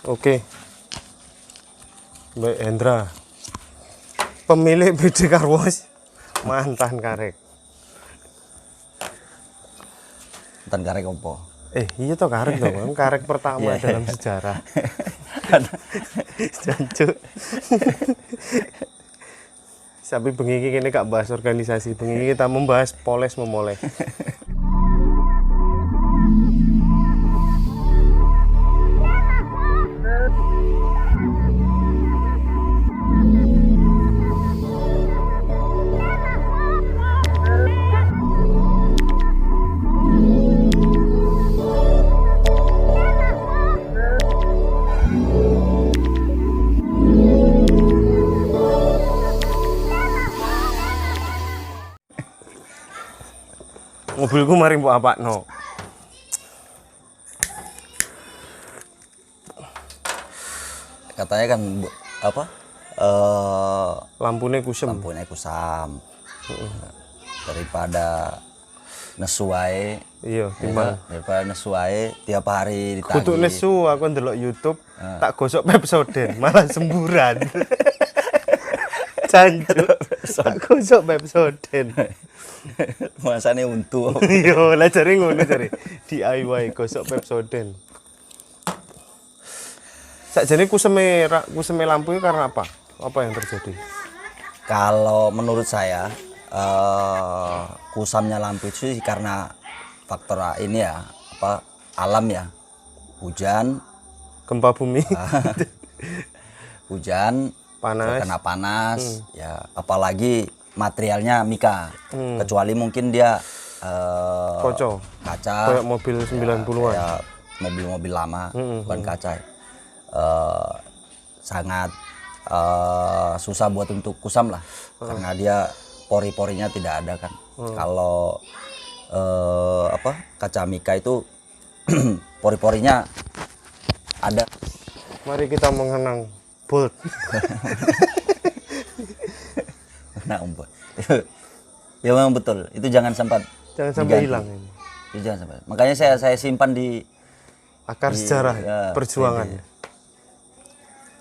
Oke. Mbak Hendra, pemilik BD Car Wash, mantan karek. Mantan karek opo? Iya toh karek toh, Bang. Karek pertama dalam sejarah. Jancuk. Sampai bengi ini gak bahas organisasi, bengi kita membahas poles memoleh. Mobilku mari mbok apakno. Katanya kan apa? Lampunya kusem. Lampunya kusam. Daripada nesu wae. Iya, timbang. Daripada nesu wae tiap hari ditagih. Kutuk nesu aku ndelok YouTube, tak gosok Pepsodent, malah semburan. Jancuk. Tak gosok Pepsodent. Masane untu. Iya, lah jare ngono jare. DIY gosok Pepsodent. Sakjane kuseme lampu itu karena apa? Apa yang terjadi? Kalau menurut saya kusamnya lampu itu sih karena faktor ini ya, apa alam ya. Hujan, Gempa bumi. Hujan, Panas. kena panas, ya apalagi materialnya mika. Kecuali mungkin dia Kocok. kaca Kayak mobil 90-an. ya, mobil-mobil lama, bukan kaca. Sangat susah buat untuk kusam lah, karena dia pori-porinya tidak ada kan. Kalau apa kaca mika itu pori-porinya ada. Mari kita mengenang Bolt. Nah, ya memang betul. Itu jangan sampai diganti. Hilang ini. Itu jangan sampai. Makanya saya simpan di Akar sejarah ya, perjuangan.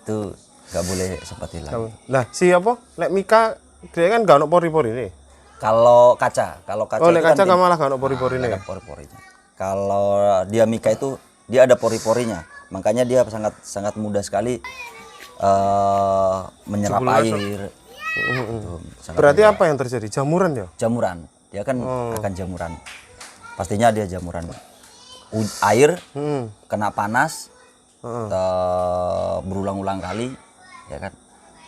itu nggak boleh sempat hilang. Nah, si apa? Lek Mika dia kan gak ono pori-pori nih. Kalau kaca Oh, lek itu kaca kan malah gak ono pori-pori nih. ada pori-porinya. Kalau dia mika itu dia ada pori-porinya, makanya dia sangat mudah sekali menyerap air. Itu sangat Berarti mudah. apa yang terjadi? Jamuran ya? Jamuran, dia kan akan jamuran. Pastinya dia jamuran. Air kena panas berulang-ulang kali, ya kan?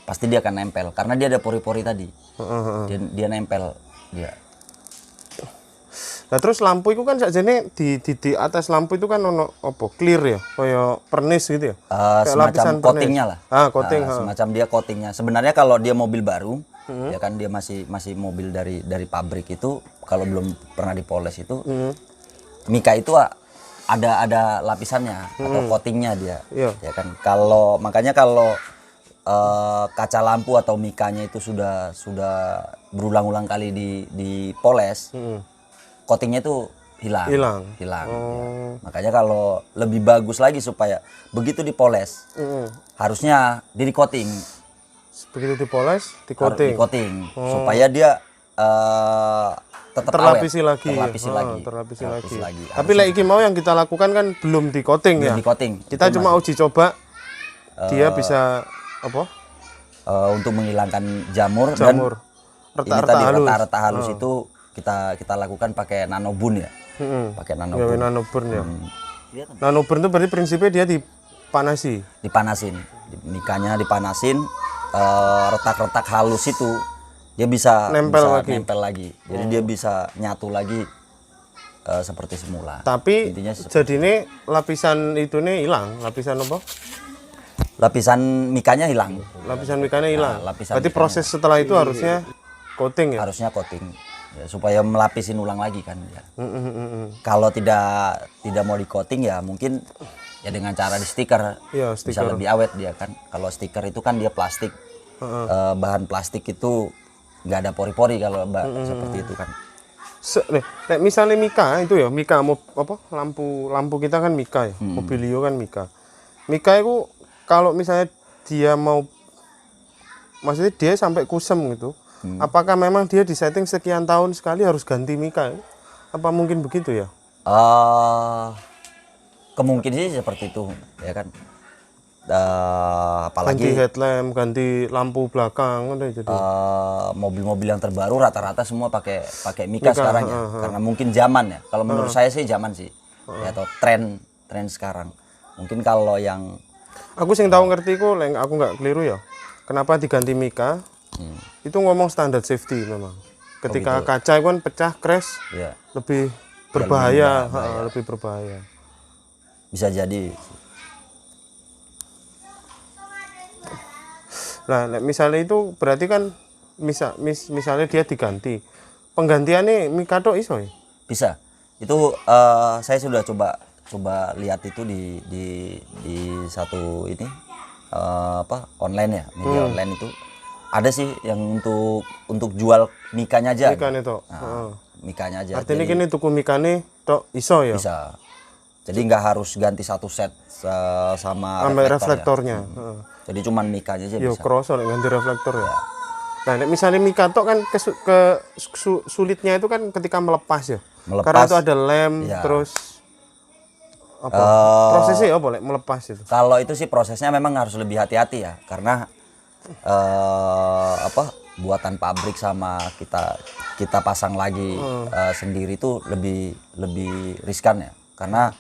Pasti dia akan nempel karena dia ada pori-pori tadi. Dia nempel dia. Nah terus lampu itu kan sakjane di atas lampu itu kan ono apa? Clear ya, kayak pernis gitu ya. Kayak Semacam coatingnya lah. Coating. Semacam dia coatingnya. Sebenarnya kalau dia mobil baru, ya kan dia masih mobil dari pabrik itu, kalau belum pernah dipoles itu, mika itu ada lapisannya atau coatingnya dia. Iya. Ya kan. Makanya kalau kaca lampu atau mikanya itu sudah berulang-ulang kali dipoles, coatingnya itu hilang. Ya. Makanya kalau lebih bagus lagi supaya begitu dipoles, harusnya di coating. Begitu dipoles, di Harus coating. di coating supaya dia tetap Terlapisi awet, lagi. terlapisi lagi. Tapi lek iki mau yang kita lakukan kan belum di coating ya. Di coating. Kita cuma uji coba dia bisa apa? Untuk menghilangkan jamur. Jamur. Dan ini Retak-retak tadi halus. retak-retak halus itu kita lakukan pakai nanobun ya. Pakai Ya, nanobun. nanoburn ya. Nanoburn itu berarti prinsipnya dia dipanasi. Dipanasin, mikanya dipanasin, retak-retak halus itu dia bisa Nempel lagi. Jadi dia bisa nyatu lagi seperti semula. Tapi Intinya jadi ini lapisan itu nih hilang, lapisan apa? lapisan mikanya hilang. Lapisan mikanya hilang. lapisan Berarti proses setelah itu harusnya coating ya. Harusnya coating ya, supaya melapisin ulang lagi kan ya. Kalau tidak mau di coating ya mungkin ya dengan cara di stiker, Iya, bisa stiker. lebih awet dia kan. Kalau stiker itu kan dia plastik, bahan plastik itu nggak ada pori-pori kalau seperti itu kan. Nek misalnya Mika itu ya, Mika apa lampu kita kan Mika ya, Mobilio kan Mika. Mika itu kalau misalnya dia mau, maksudnya dia sampai kusem gitu, apakah memang dia disetting sekian tahun sekali harus ganti Mika? Apa mungkin begitu ya? Kemungkinan sih seperti itu ya kan. Ganti Apalagi headlamp, ganti lampu belakang, udah jadi. mobil-mobil yang terbaru rata-rata semua pakai Mika sekarang ya, karena mungkin zaman ya. Kalau menurut saya sih zaman sih, ya, atau tren sekarang. Mungkin kalau yang Aku sing tahu ngerti ku, aku nggak keliru ya. Kenapa diganti Mika? Itu ngomong standar safety memang. Ketika kaca itu kan pecah, crash, ya lebih berbahaya, lebih berbahaya. bisa jadi. Nah, misalnya itu berarti kan misalnya dia diganti. Penggantiannya Mika tok iso ya? Bisa. Itu saya sudah coba lihat itu di satu ini online ya, media online itu ada sih yang untuk jual Mikanya aja. Mika nih tok. Mikanya aja. Artinya kini tuku Mika nih tok iso ya? Bisa. Jadi nggak harus ganti satu set sama Sampai reflektornya. reflektornya. Jadi cuman Mikanya aja Yo bisa. kroso nek ganti reflektor ya. Nah, nek misalnya Mika tok kan sulitnya itu kan ketika melepas ya. Melepas. Karena itu ada lem, Ya. terus apa? Prosesnya apa lek melepas itu? Kalau itu sih prosesnya memang harus lebih hati-hati ya, karena buatan pabrik sama kita pasang lagi sendiri itu lebih riskan ya, karena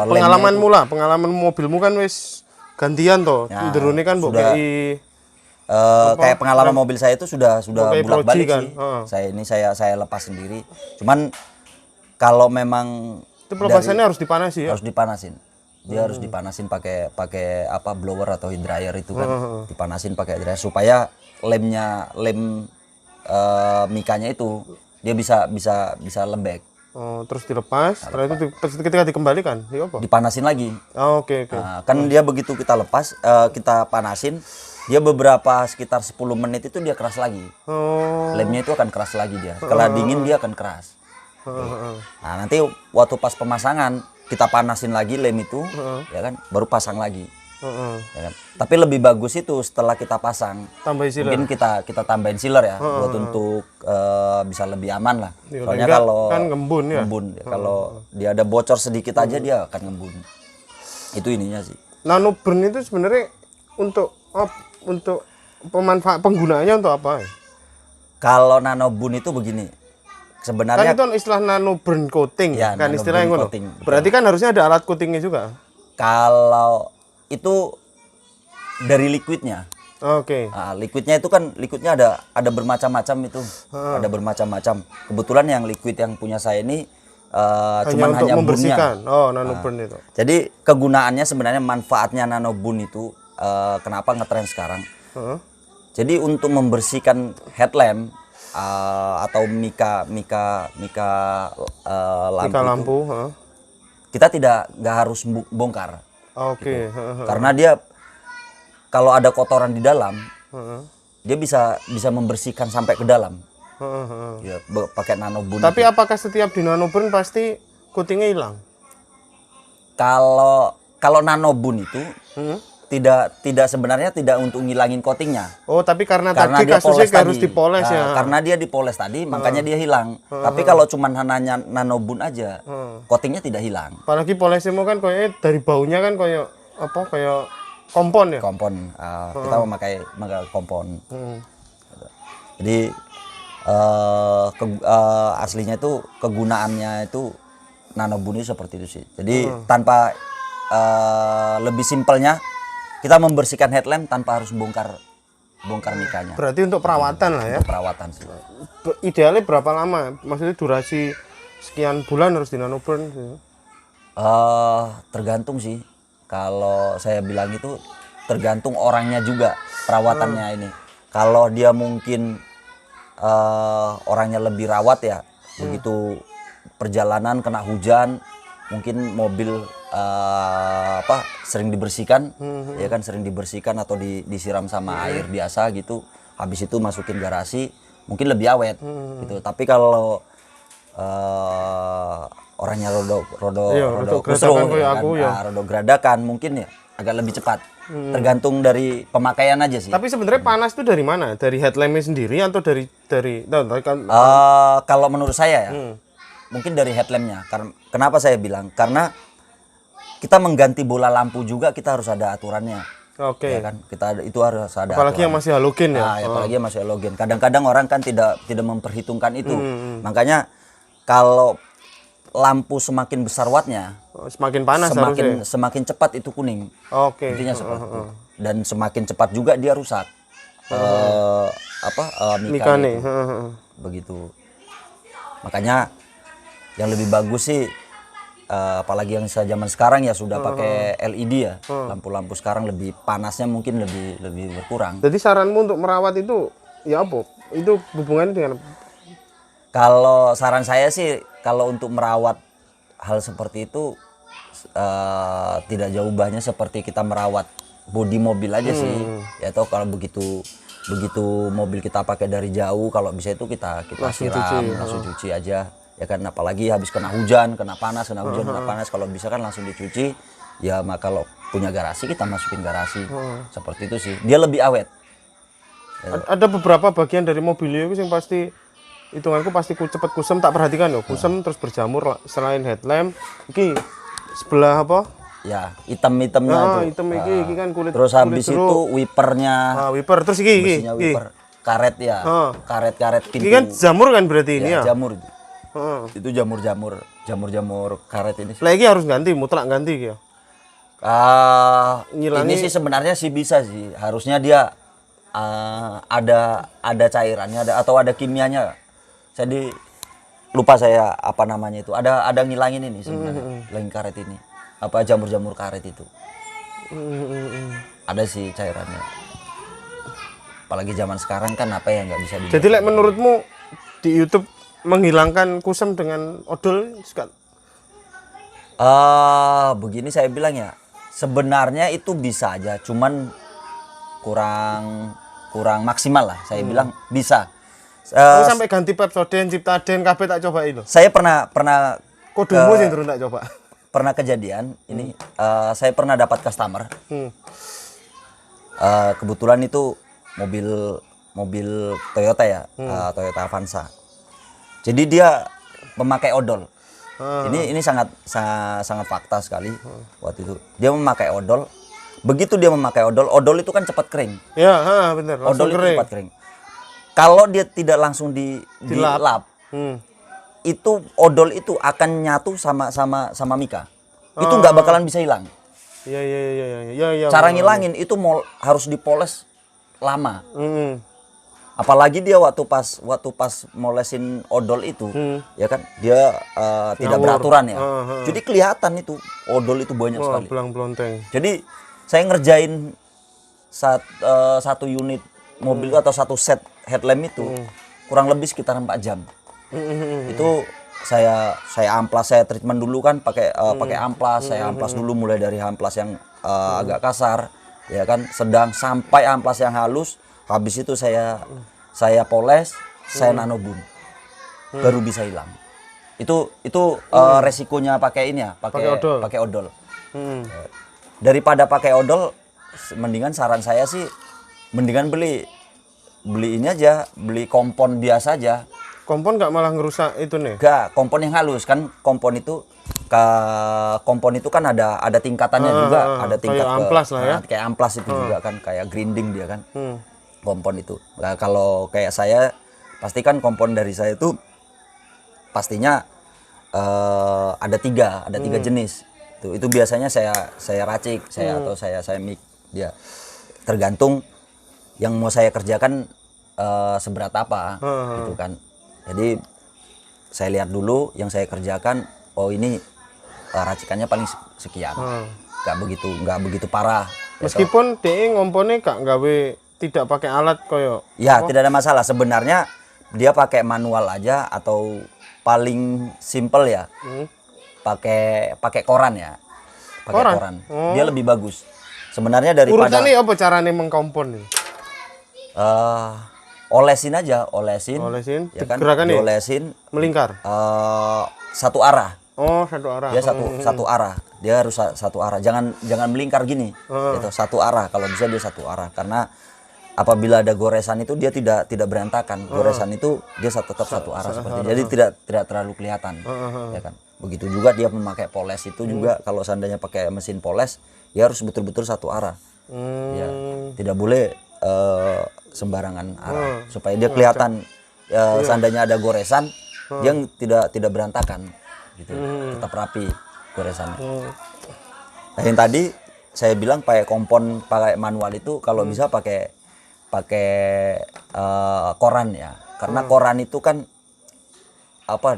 pengalaman mobilmu kan wis gantian toh. Ya, Ndrone kan mbok sudah. kei kayak pengalaman mobil saya itu sudah Pakai bolak-balik proji kan? sih. Saya lepas sendiri. Cuman kalau memang itu pelepasannya harus dipanasi ya. harus dipanasin. Dia harus dipanasin pakai blower atau heat dryer itu kan. Dipanasin pakai dryer supaya lem Mikanya itu dia bisa lembek. Oh, terus dilepas, setelah itu ketika dikembalikan, ya apa? Dipanasin lagi. Oh, oke. Nah, kan dia begitu kita lepas, kita panasin, dia beberapa sekitar 10 menit itu dia keras lagi. Oh. Lemnya itu akan keras lagi dia. Kalau dingin dia akan keras. Nah, nanti waktu pas pemasangan kita panasin lagi lem itu, ya kan, baru pasang lagi. Ya kan? Tapi lebih bagus itu setelah kita pasang, Tambahin sealer. mungkin kita tambahin sealer ya, buat untuk bisa lebih aman lah. Ya, Soalnya enggak, kalau kan ngembun ya. ya. Kalau dia ada bocor sedikit aja dia akan ngembun. Itu ininya sih. Nano burn itu sebenarnya untuk penggunaannya untuk apa? Ya? Kalau nanobun itu begini, Kan sebenarnya itu istilah nano burn coating, Ya, kan nano istilahnya burn ngono. coating, Berarti kan harusnya ada alat coatingnya juga. kalau itu dari liquidnya. Oke. Nah, liquidnya ada bermacam-macam itu, ada bermacam-macam. Kebetulan yang liquid yang punya saya ini cuman untuk hanya bunnya. membersihkan. Oh, nano burn itu. Jadi kegunaannya sebenarnya manfaatnya nanobun itu kenapa ngetren sekarang? Jadi untuk membersihkan headlamp atau mika lampu, Mika lampu, itu, kita nggak harus bongkar. Oke. Karena dia kalau ada kotoran di dalam, dia bisa membersihkan sampai ke dalam. Ya, pakai nanobun. Tapi apakah setiap di nano burn pasti coatingnya hilang? Kalau nanobun itu tidak sebenarnya tidak untuk ngilangin coatingnya. Oh, tapi karena tadi Dia kasusnya poles harus tadi. dipoles Nah, ya. Karena dia dipoles tadi, makanya dia hilang. Tapi kalau cuman hanya nanobun aja, coatingnya tidak hilang. Apalagi polesnya kan kayaknya dari baunya kan kayak apa? Kayak kompon ya. Kompon, kita memakai kompon. Jadi aslinya itu kegunaannya itu nanobun itu seperti itu sih. Jadi tanpa lebih simpelnya kita membersihkan headlamp tanpa harus bongkar mikanya. Berarti untuk perawatan lah ya. Untuk perawatan sih. Idealnya berapa lama? Maksudnya durasi sekian bulan harus di nano burn? Tergantung sih. Kalau saya bilang itu tergantung orangnya juga perawatannya ini. Kalau dia mungkin orangnya lebih rawat ya, begitu perjalanan kena hujan, mungkin mobil sering dibersihkan, ya kan, sering dibersihkan atau disiram sama air biasa gitu. Habis itu masukin garasi, mungkin lebih awet gitu. Tapi kalau orangnya rodo Iya, rodo kusru, geradakan kayak ya aku, kan? ya. Nah, rodo geradakan mungkin ya agak lebih cepat. Tergantung dari pemakaian aja sih. Tapi sebenarnya panas itu dari mana? Dari headlampnya sendiri atau dari kan Kalau menurut saya ya, mungkin dari headlampnya. Karena kenapa saya bilang? Karena kita mengganti bola lampu juga kita harus ada aturannya. oke. Ya kan? Itu harus ada Apalagi yang masih halogen ya. Nah, apalagi yang masih halogen. Kadang-kadang orang kan tidak memperhitungkan itu. Makanya kalau lampu semakin besar wattnya, Semakin panas harusnya. semakin cepat itu kuning. Oke. Intinya seperti itu. Dan semakin cepat juga dia rusak. Mika Mikanya nih. itu. Begitu. Makanya yang lebih bagus sih apalagi yang zaman sekarang ya sudah pakai LED ya. Lampu-lampu sekarang lebih panasnya mungkin lebih berkurang. Jadi saranmu untuk merawat itu ya apa? Itu hubungannya dengan Kalau saran saya sih kalau untuk merawat hal seperti itu tidak jauh ubahnya seperti kita merawat bodi mobil aja sih. Ya toh kalau begitu mobil kita pakai dari jauh, kalau bisa itu kita Langsung siram, cuci. langsung cuci aja. Ya kan, apalagi habis kena hujan, kena panas, kena panas, kalau bisa kan langsung dicuci. Ya maka kalau punya garasi kita masukin garasi. Seperti itu sih. Dia lebih awet. ada beberapa bagian dari mobilnya itu yang pasti hitunganku pasti cepet kusem, tak perhatikan loh. Kusem terus berjamur selain headlamp. Iki sebelah apa? Ya, hitam-hitamnya itu. Hitam iki kan kulit. Terus habis kulit itu wipernya, wiper terus iki. besinya wiper, karet ya, karet-karet pintu. Iki kan jamur kan berarti ini ya. Jamur. Itu jamur karet ini. Lah iki harus ganti, mutlak ganti iki ya. Ini sih sebenarnya sih bisa sih. Harusnya dia ada cairannya atau ada kimianya. Jadi lupa saya apa namanya itu. Ada ngilangin ini sebenarnya. Ngilangin karet ini. Apa jamur-jamur karet itu. Ada sih cairannya. Apalagi zaman sekarang kan apa yang nggak bisa di. Jadi like, menurutmu di YouTube menghilangkan kusem dengan odol suka? Begini saya bilang ya, sebenarnya itu bisa aja, cuman kurang maksimal lah. Saya bilang bisa. Aku sampai ganti Pepsodent, Ciptaden, kabeh tak coba itu. Saya pernah Kodumu sih turun tak coba. pernah kejadian ini. Saya pernah dapat customer. Kebetulan itu mobil Toyota ya, Toyota Avanza. Jadi dia memakai odol. Ini sangat fakta sekali waktu itu. Dia memakai odol. Begitu dia memakai odol itu kan cepat kering. Ya, benar. Odol itu cepat kering. Kalau dia tidak langsung dilap, itu odol itu akan nyatu sama mika. Itu nggak bakalan bisa hilang. Iya. Cara ngilangin itu harus dipoles lama. Apalagi dia waktu pas molesin odol itu, ya kan dia tidak beraturan ya. Jadi kelihatan itu odol itu banyak sekali. Belang-belonteng. Jadi saya ngerjain satu unit mobil atau satu set headlamp itu kurang lebih sekitar 4 jam. Itu saya amplas, saya treatment dulu kan pakai amplas. Saya amplas dulu mulai dari amplas yang agak kasar, ya kan, sedang sampai amplas yang halus. Habis itu saya poles, saya nanobun, baru bisa hilang. Itu resikonya pakai ini ya, pakai odol. Daripada pakai odol, mendingan saran saya sih, mendingan beli ini aja, beli kompon biasa aja. Kompon nggak malah ngerusak itu nih? Enggak, kompon yang halus kan. Kompon itu kan ada tingkatannya juga, ada tingkat kayak amplas lah ya. Kayak amplas itu juga kan, kayak grinding dia kan. Kompon itu. Nah, kalau kayak saya, pastikan kompon dari saya itu pastinya ada tiga jenis. Itu biasanya saya racik, atau saya mix dia. Tergantung yang mau saya kerjakan seberat apa gitu kan. Jadi saya lihat dulu yang saya kerjakan, oh ini racikannya paling sekian. Nggak begitu parah. Meskipun DE ngomponnya gak gawe tidak pakai alat koyo. Ya, tidak ada masalah. Sebenarnya dia pakai manual aja atau paling simple ya. Pakai koran ya. Pakai koran. Dia lebih bagus. Sebenarnya daripada urutannya apa caranya mengkompon nih? Olesin aja, ya kan, gerakan diolesin melingkar. Satu arah. Oh, satu arah. Dia satu arah. Dia harus satu arah. Jangan melingkar gini. Gitu, satu arah. Kalau bisa dia satu arah. Karena apabila ada goresan itu dia tidak berantakan. Goresan itu dia tetap satu arah seperti itu. Jadi tidak terlalu kelihatan. Ya kan. Begitu juga dia memakai poles itu juga kalau seandainya pakai mesin poles, dia harus betul-betul satu arah. Ya, tidak boleh sembarangan arah supaya dia kelihatan. Seandainya ada goresan, dia tidak berantakan. Gitu, tetap rapi goresannya. Nah, yang tadi saya bilang pakai manual itu kalau bisa pakai koran ya, karena koran itu kan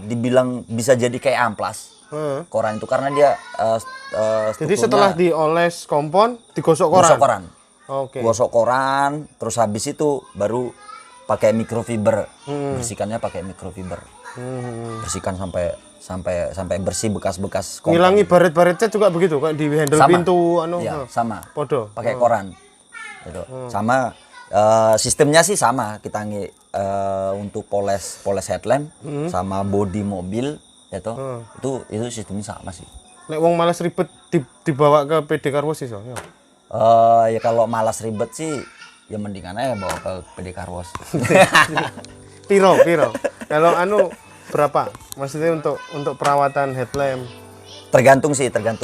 dibilang bisa jadi kayak amplas. Koran itu karena dia jadi setelah dioles kompon digosok koran. Gosok koran. Oke. Gosok koran, terus habis itu baru pakai microfiber. Bersihkannya pakai microfiber. Bersihkan sampai bersih bekas-bekas kompon. Ngilangi baret-baretnya juga begitu kayak di handle pintu ya, sama. Podo. Pakai koran. Gitu. Sama sistemnya sih sama. Kita untuk poles headlamp sama bodi mobil gitu. Itu sistemnya sama sih. Nek wong malas ribet dibawa ke PD Car Wash iso ya. Ya kalau malas ribet sih ya mendingan aja bawa ke PD Car Wash. Piro. Kalau berapa? Maksudnya untuk perawatan headlamp? Tergantung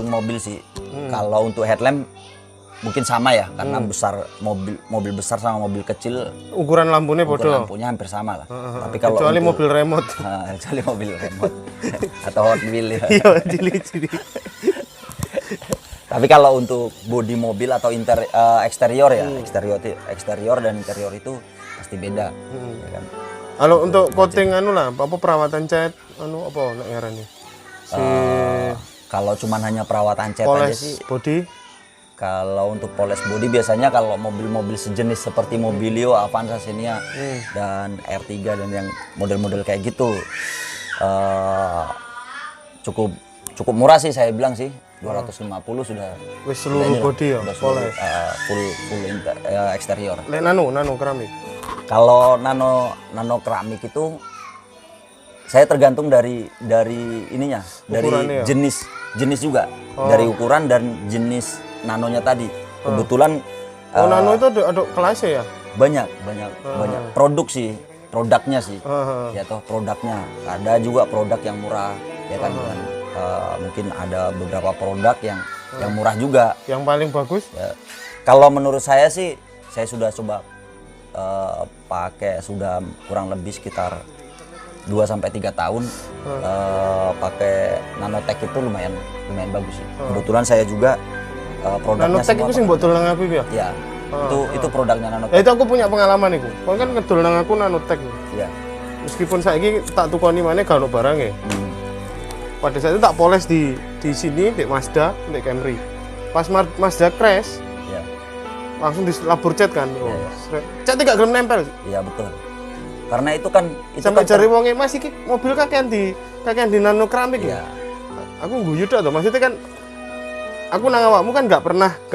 mobil sih. Kalau untuk headlamp mungkin sama ya, karena besar mobil besar sama mobil kecil. Ukuran lampunya bodoh. Lampunya hampir sama lah. Tapi kalau kecuali mobil remote. Kecuali mobil remote atau Hot Wheel ya. Iya, cili. Tapi kalau untuk bodi mobil atau eksterior ya, eksterior dan interior itu pasti beda. Ya kan? Kalau untuk coating perawatan cat apa nek ngarani? Kalau cuman hanya perawatan cat poles aja sih. Body. Kalau untuk poles bodi biasanya kalau mobil-mobil sejenis seperti Mobilio, Avanza Xenia dan R3 dan yang model-model kayak gitu cukup murah sih saya bilang sih. 250 sudah. Wis seluruh bodi ya, poles. Full eksterior. Lek nano keramik. Kalau nano keramik itu saya tergantung dari ininya, ukurannya dari jenis juga, dari ukuran dan jenis nanonya tadi. Kebetulan nano itu ada kelasnya ya? Banyak produknya sih. Ya toh produknya. Ada juga produk yang murah ya kan. Mungkin ada beberapa produk yang murah juga. Yang paling bagus? Ya, kalau menurut saya sih, saya sudah coba pakai sudah kurang lebih sekitar 2-3 tahun pakai Nanotech itu lumayan bagus sih. Kebetulan saya juga produknya Nanotech itu sing mbok dol nang aku ya? Iya. Itu produknya Nanotech. Itu aku punya pengalaman iku. Kon kan ngedol nang aku Nanotech. Iya. Meskipun saiki tak tukoni maneh gak ono barang ya. Pada saat itu tak poles di sini di Mazda, di Camry. Pas Mazda crash, langsung dilabur cat kan. Cat tidak gelem nempel. Iya betul. Karena itu kan sampai jari wonge Mas iki mobil kakean di nano keramik ya. Aku guyu tok to. Maksudnya kan aku nang awakmu kan nggak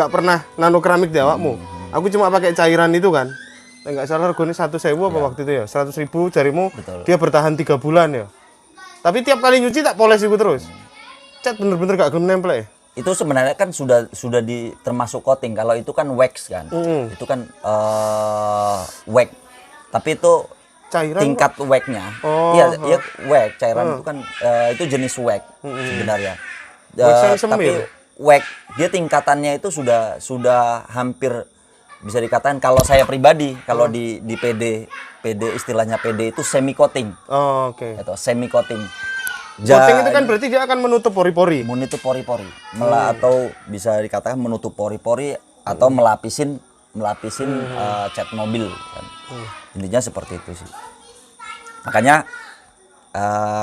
pernah nano keramik di awakmu. Aku cuma pakai cairan itu kan. Enggak salah regane 1.000 apa waktu itu ya. 100.000 jarimu. Betul. Dia bertahan 3 bulan ya. Tapi tiap kali nyuci tak poles itu terus. Cat bener-bener gak gelem nempel ya. Itu sebenarnya kan sudah termasuk coating. Kalau itu kan wax kan. Itu kan wax. Tapi itu cairan tingkat wax-nya. Iya, wax cairan itu kan itu jenis wax sebenarnya. Tapi wax dia tingkatannya itu sudah hampir bisa dikatakan kalau saya pribadi kalau di PD istilahnya PD itu semi coating. Oke. Itu semi coating. Coating itu kan berarti dia akan menutup pori-pori. Menutup pori-pori. Atau bisa dikatakan menutup pori-pori atau melapisin cat mobil kan. Intinya seperti itu sih. Makanya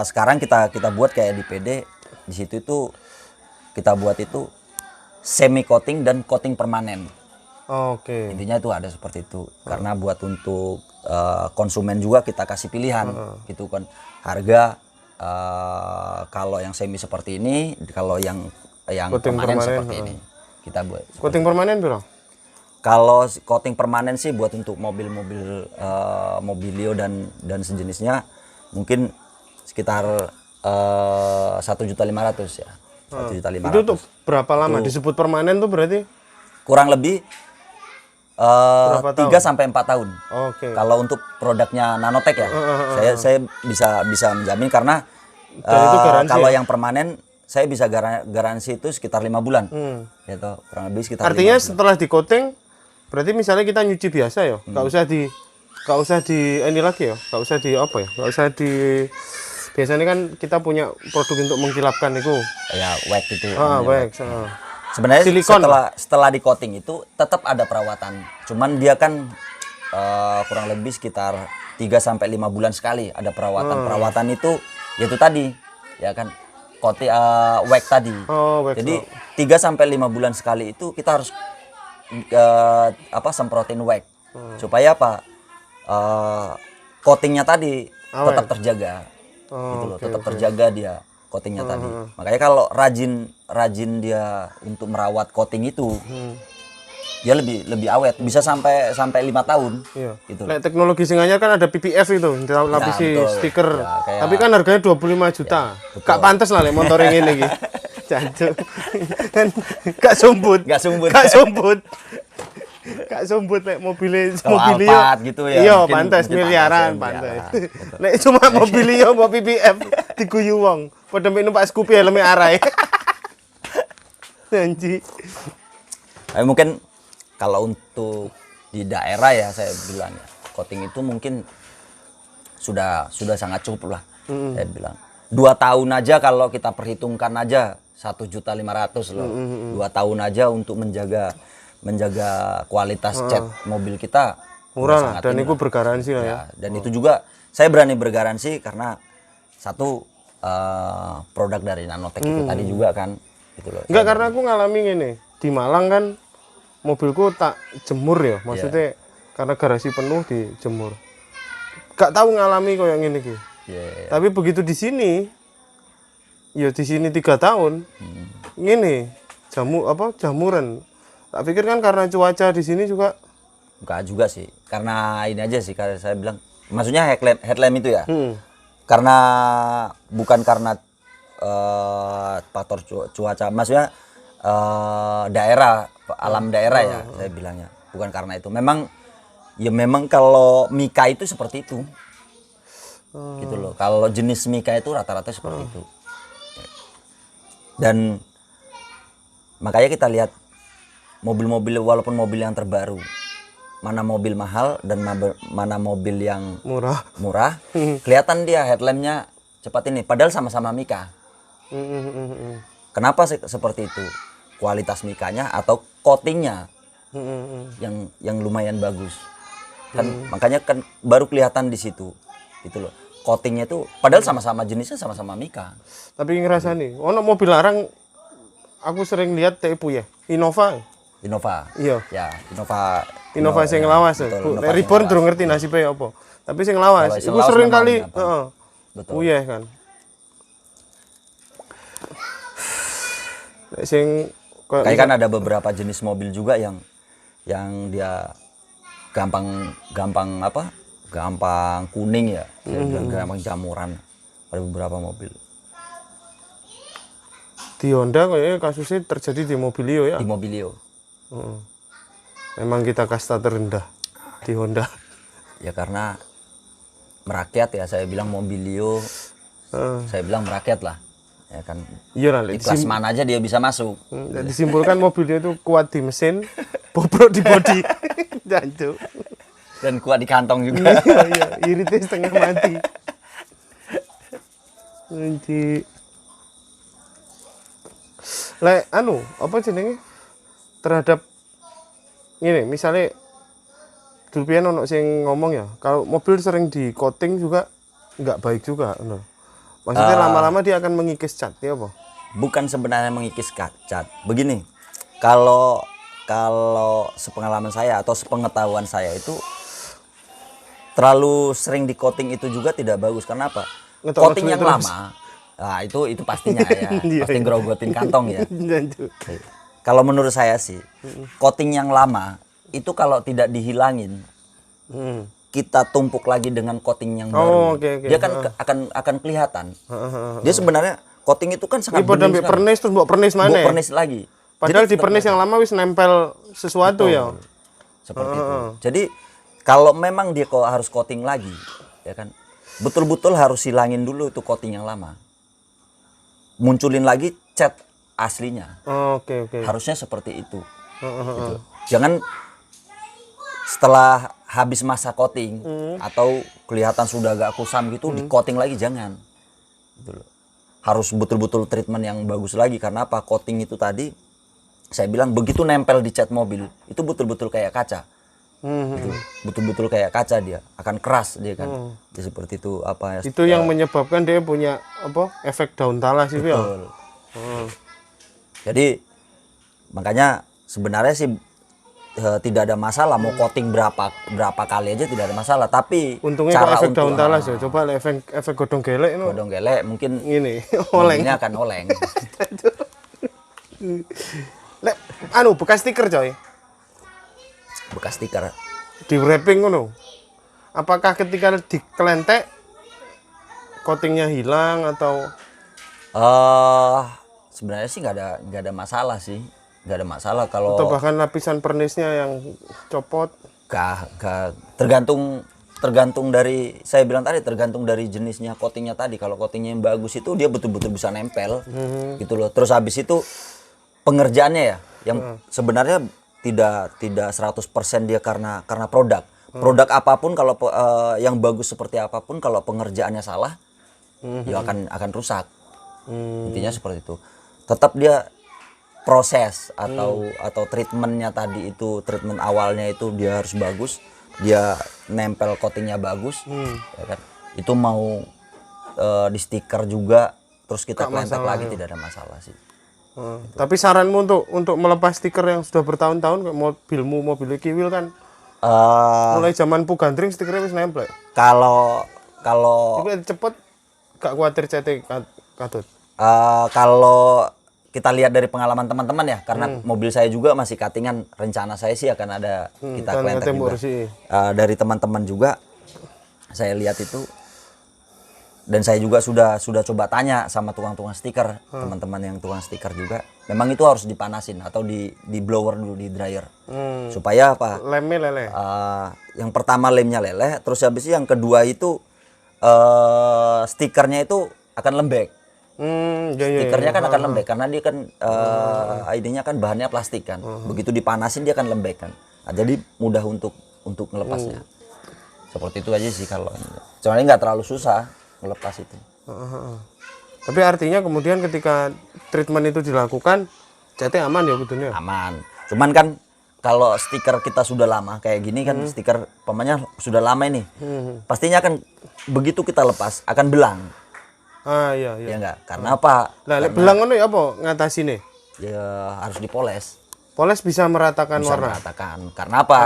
sekarang kita buat kayak di PD di situ itu kita buat itu semi coating dan coating permanen. Oke. Intinya itu ada seperti itu. Karena buat untuk konsumen juga kita kasih pilihan gitu kan. Harga kalau yang semi seperti ini, kalau yang permanen seperti ini. Kita buat. Coating permanen berapa? Kalau coating permanen sih buat untuk mobil Mobilio dan sejenisnya mungkin sekitar 1.500.000 ya. 1.500.000. Itu untuk berapa lama disebut permanen tuh berarti? Kurang lebih 3 sampai 4 tahun. Oke. Kalau untuk produknya Nanotech ya, saya bisa menjamin karena Dan itu garansi kalau ya? yang permanen saya bisa garansi itu sekitar 5 bulan. Gitu, kurang lebih sekitar 5 Artinya bulan. setelah di coating, berarti misalnya kita nyuci biasa ya, nggak usah di ini lagi ya, nggak usah di apa ya, nggak usah di biasanya kan kita punya produk untuk mengkilapkan itu. Ya, wax itu. Wax. Sebenarnya Silikon. setelah di coating itu tetap ada perawatan. Cuman dia kan kurang lebih sekitar 3 sampai 5 bulan sekali ada perawatan. Perawatan itu yaitu tadi ya kan coating wax tadi. Wax. Jadi 3 sampai 5 bulan sekali itu kita harus semprotin wax. Supaya apa? Coatingnya tadi tetap terjaga. Gitu loh, tetap terjaga dia coatingnya tadi. Makanya kalau rajin dia untuk merawat coating itu, dia lebih awet, bisa sampai 5 tahun. Iya. Gitu. Nah, teknologi sing anyar kan ada PPF itu, lapisi betul. stiker. Ya, kayak- Tapi kan harganya 25 juta. Gak pantas lah lek motor yang ini iki. Jancuk. Kan gak sumbut. Gak sumbut. Gak sumbut. Gak sumbut lek mobilnya Alphard gitu ya, Iya, mungkin pantas miliaran, pantas. Lek cuma mobilio mau PPF diguyu wong. Padha mek numpak Scoopy helme arai. Janji. Tapi mungkin kalau untuk di daerah ya saya bilang ya, coating itu mungkin sudah sangat cukup lah. Saya bilang 2 tahun aja kalau kita perhitungkan aja 1.500.000 loh. 2 tahun aja untuk menjaga kualitas cat mobil kita Murah lah, sangat dan ini itu lah. bergaransi lah ya. Ya, dan itu juga saya berani bergaransi karena satu produk dari Nanotech itu tadi juga kan gitu loh. Enggak, karena aku ngalami ini di Malang kan mobilku tak jemur ya, maksudnya karena garasi penuh dijemur. Gak tahu ngalami kok yang ini gitu. Yeah. Tapi begitu di sini, ya di sini 3 tahun, ini jamuran. Tak pikir kan karena cuaca di sini juga. Enggak juga sih, karena ini aja sih karena saya bilang, maksudnya headlamp itu ya, karena bukan karena faktor cuaca, maksudnya daerah, alam daerah ya, saya bilangnya, bukan karena itu. Memang kalau Mika itu seperti itu, gitu loh. Kalau jenis Mika itu rata-rata seperti itu, dan makanya kita lihat mobil-mobil walaupun mobil yang terbaru, mana mobil mahal dan mana mobil yang murah, kelihatan dia headlampnya cepat ini, padahal sama-sama Mika. Kenapa seperti itu? Kualitas Mikanya atau coatingnya yang lumayan bagus kan, makanya kan baru kelihatan di situ, gitu loh. Coatingnya itu padahal sama-sama jenisnya, sama-sama Mika. Tapi ngerasa nih, ono mobil larang aku sering lihat tipu ya, Innova. Iya. Ya, Innova sing lawas. Reborn durung ngerti nasibnya apa. Tapi sing lawas, Kalau sing iku lawas sering memang kali, gampang. Betul. Uyeh kan. Sing Kayak kan ada beberapa jenis mobil juga yang dia gampang kuning ya, saya bilang gampang jamuran. Ada beberapa mobil. Di Honda kayaknya kasusnya terjadi di Mobilio ya. Di Mobilio. Memang kita kasta terendah di Honda. Ya karena merakyat ya, saya bilang Mobilio. Saya bilang merakyat lah. Ya kan. Iya lah. Di kelas mana aja dia bisa masuk. Dan disimpulkan Mobilio itu kuat di mesin, bobrok di bodi. Jancuk. Dan kuat di kantong juga. Iya, iritnya setengah mati. Nanti lek apa jenenge terhadap ini misalnya dulu pian ono sing ngomong ya, kalau mobil sering di coating juga nggak baik juga, no. Maksudnya lama-lama dia akan mengikis cat, ya apa? Bukan sebenarnya mengikis cat. Begini, kalau sepengalaman saya atau sepengetahuan saya itu terlalu sering di coating itu juga tidak bagus. Karena apa? Coating yang lama, nah itu pastinya ya, pasti ngerogotin kantong ya. Kalau menurut saya sih, coating yang lama itu kalau tidak dihilangin, kita tumpuk lagi dengan coating yang Oh, baru, oke. dia kan akan kelihatan. Dia sebenarnya coating itu kan sangat Ini pada bening sekali. pernis terus mbok pernis Mbok mana? pernis lagi. Padahal di pernis yang lama wis nempel sesuatu ya. Seperti itu. Jadi kalau memang dia kok harus coating lagi, ya kan, betul-betul harus hilangin dulu itu coating yang lama, munculin lagi cat aslinya. Oke. Harusnya seperti itu. Gitu. Jangan setelah habis masa coating atau kelihatan sudah agak kusam gitu di coating lagi, jangan. Gitu loh. Harus betul-betul treatment yang bagus lagi. Karena apa? Coating itu tadi saya bilang begitu nempel di cat mobil itu betul-betul kayak kaca. Gitu. Betul-betul kayak kaca, dia akan keras dia kan. Dia seperti itu apa ya? Itu yang menyebabkan dia punya apa? Efek daun talas itu ya. Betul. Jadi makanya sebenarnya sih tidak ada masalah mau coating berapa kali aja, tidak ada masalah. Tapi Untungnya kok efek daun talas ya. Coba efek godong gelek itu. godong gelek mungkin Ini oleng. mobilnya akan oleng. Lek bekas stiker coy. Bekas stiker. Di wrapping ngono. Apakah ketika dikelentek coatingnya hilang atau Sebenarnya sih nggak ada masalah sih. Nggak ada masalah kalau atau bahkan lapisan pernisnya yang copot? Gak tergantung dari, saya bilang tadi, tergantung dari jenisnya coatingnya tadi. Kalau coatingnya yang bagus itu dia betul-betul bisa nempel gitu loh. Terus habis itu pengerjaannya ya yang sebenarnya tidak 100% dia karena produk apapun, kalau yang bagus seperti apapun, kalau pengerjaannya salah ya akan rusak. Intinya seperti itu. Tetap dia proses atau treatmentnya tadi itu, treatment awalnya itu dia harus bagus, dia nempel coatingnya bagus, ya kan? Itu mau di stiker juga terus kita kelentek lagi ya. Tidak ada masalah sih. Tapi saranmu untuk melepas stiker yang sudah bertahun-tahun kayak mobil Kiwil kan mulai zaman Pugandring stikernya wis nempel. Kalau itu cepet gak khawatir CT katut. Kalau kita lihat dari pengalaman teman-teman ya, karena mobil saya juga masih cuttingan, rencana saya sih akan ada kita kelentek juga. Dari teman-teman juga saya lihat itu, dan saya juga sudah coba tanya sama tukang-tukang stiker, teman-teman yang tukang stiker juga, memang itu harus dipanasin atau di blower dulu, di dryer, supaya apa? Lemnya leleh. Yang pertama lemnya leleh, terus habis itu yang kedua itu stikernya itu akan lembek. Stikernya kan akan lembek karena dia kan ID-nya kan bahannya plastik kan. Begitu dipanasin dia akan lembek kan. Nah, jadi mudah untuk melepasnya. Seperti itu aja sih kalau. Soalnya nggak terlalu susah melepas itu. Tapi artinya kemudian ketika treatment itu dilakukan, CT aman ya betulnya? Aman. Cuman kan kalau stiker kita sudah lama kayak gini kan, stiker pamannya sudah lama ini. Pastinya kan begitu kita lepas akan belang. Iya. Ya enggak? Karena apa? Nah, belang ngono ya apa ngatasine? Ya harus dipoles. Poles bisa meratakan Bisa warna. meratakan. Karena apa?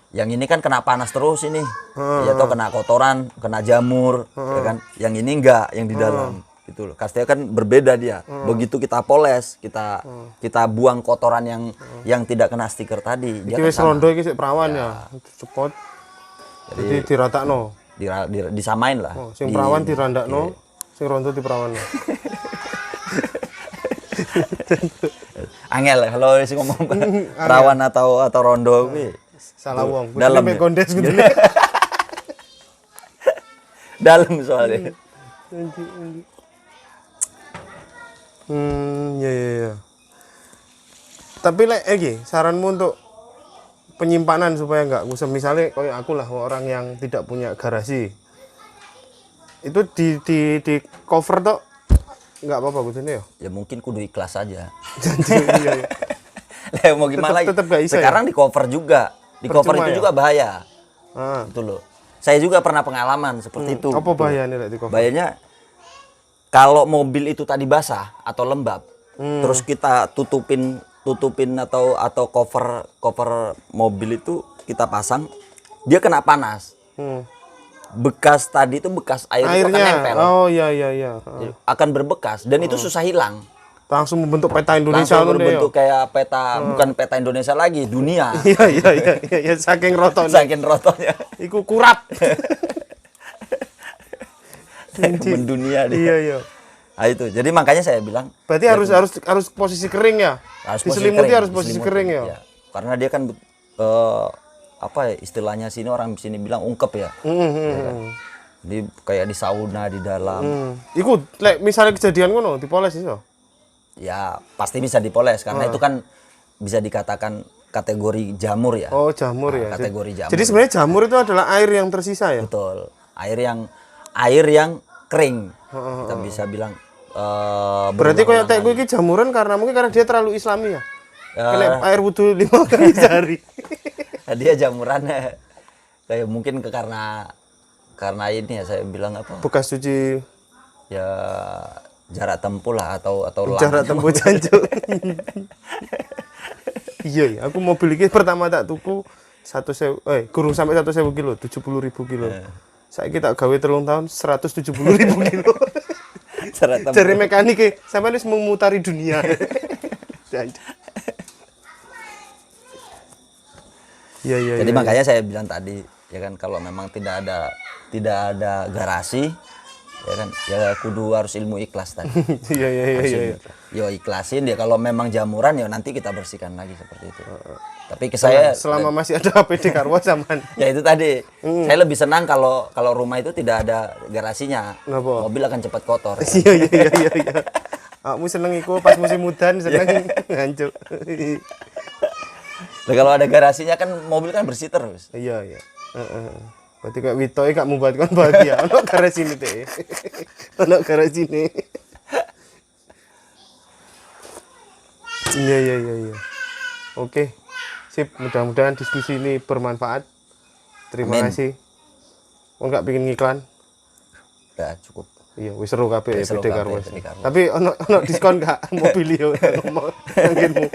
Yang ini kan kena panas terus ini. Ya atau kena kotoran, kena jamur, ya kan? Yang ini enggak, yang di dalam. Gitu loh. Kasnya kan berbeda dia. Begitu kita poles, kita buang kotoran yang tidak kena stiker tadi, dia Iki wis rondo iki sik perawan ya. Cepot. Jadi diratakno. Disamain lah. Sing perawan dirandakno, sing rondo diperawanno. Angel kalau sih ngomong perawan atau rondo kuwi. Salah wong. Dalam Kuwi kondes gitu. Dalam soalnya. Ya. Tapi lagi saranmu untuk penyimpanan supaya nggak kusam, misalnya kayak aku lah orang yang tidak punya garasi, itu di cover tuh nggak apa-apa gitu ya? Ya mungkin kudu ikhlas aja. Iya. Lah mau gimana lagi? Tetep gak bisa, sekarang di cover juga, cover itu ya? juga bahaya. Itu loh. Saya juga pernah pengalaman seperti itu. Apa bahayanya di cover? Bahayanya kalau mobil itu tadi basah atau lembab, terus kita tutupin atau cover mobil itu kita pasang, dia kena panas. Bekas tadi itu bekas air itu akan Airnya. nempel. Oh iya. Akan berbekas dan itu susah hilang. Langsung membentuk peta Indonesia Langsung ngono ya. berbentuk kayak peta, bukan peta Indonesia lagi, dunia. Iya, saking rotone. Saking rotonya. Iku kurap. Mendunia dia. Iya. Nah itu, jadi makanya saya bilang Berarti harus posisi kering ya. harus posisi Diselimuti kering, harus posisi diselimuti, kering ya. Karena dia kan apa ya istilahnya sini orang sini bilang ungkep ya. Jadi kayak di sauna di dalam. Iku misalnya kejadian ngono dipoles iso. Ya pasti bisa dipoles karena itu kan bisa dikatakan kategori jamur ya. Oh, jamur ya. Kategori jamur. Jadi sebenarnya jamur itu adalah air yang tersisa ya. Betul. Air yang kering. Kita bisa bilang Berarti kayak tek gue iki jamuran mungkin karena dia terlalu islami ya. Kena air wudhu 5 kali sehari. Dia jamurannya kayak mungkin karena ini ya saya bilang apa? Bekas cuci Ya jarak tempuh lah atau jarak tempuh jancuk. Iya, aku mobil iki pertama tak tuku 1.000 kurang sampai 1.000 kilo, 70.000 kilo. Saiki tak gawe 3 tahun 170.000 kilo. jarak tempuh. Cari mekanik sampai wis memutari dunia. Iya. Jadi makanya saya bilang tadi ya kan kalau memang tidak ada garasi ya kan ya kudu harus ilmu ikhlas tadi. Iya. Yo ikhlasin ya kalau memang jamuran ya nanti kita bersihkan lagi seperti itu. Tapi ke saya selama masih ada APD Karwo zaman. ya itu tadi. Saya lebih senang kalau rumah itu tidak ada garasinya. Kenapa? Mobil akan cepat kotor. Iya. Aku seneng iku pas musim udan seneng ngancuk. Nah, kalau ada garasinya kan mobil kan bersih terus. Iya. Berarti kayak Witoy gak membuatkan bahagia. Ono garasi ini teh. Ono garasi ini. Iya. Oke. Sip, mudah-mudahan diskusi ini bermanfaat. Terima kasih. Kok nggak bikin iklan? Ya, cukup. Iya, wis seru kabeh ya seru BD kabeh, Karwo. BD Karwo. Tapi ono diskon gak mobil yo ngomong mungkinmu.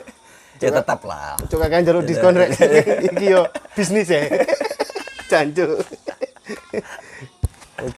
Ya tetap lah. Coba kan jalur diskon rek. Iki yo bisnis ya. Jancuk.